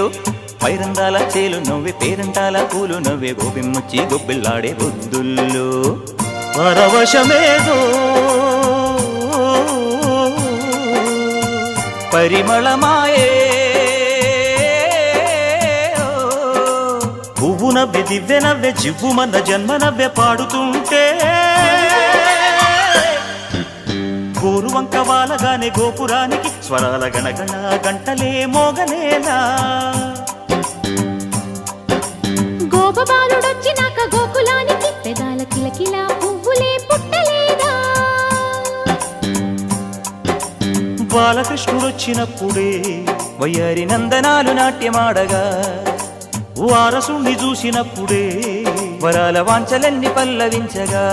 బొబ్బిలిలో పైరందాల చేలు నవ్వే పేరంటాల పూలు నవ్వే గోపిమ్మొచ్చి గొబ్బిల్లాడే బొద్దుల్లో పరవశమేదో పరిమళమాయే పువ్వు నవ్వె దివ్వె నవ్వె జివ్వుమన్న జన్మ నవ్వె పాడుతుంటే గోరువంక వాలగానే గోపురానికి స్వరాల గణగణ గంటలే మోగనేలా గోపబాలుడొచ్చినాక గోకులానికి పెదాల కిలకిల పువ్వులే పుట్టలేదా బాలకృష్ణుడొచ్చినప్పుడే వయ్యారి నందనాలు నాట్యమాడగా వారసుణ్ణి చూసినప్పుడే వరాల వాంఛలన్నీ పల్లవించగా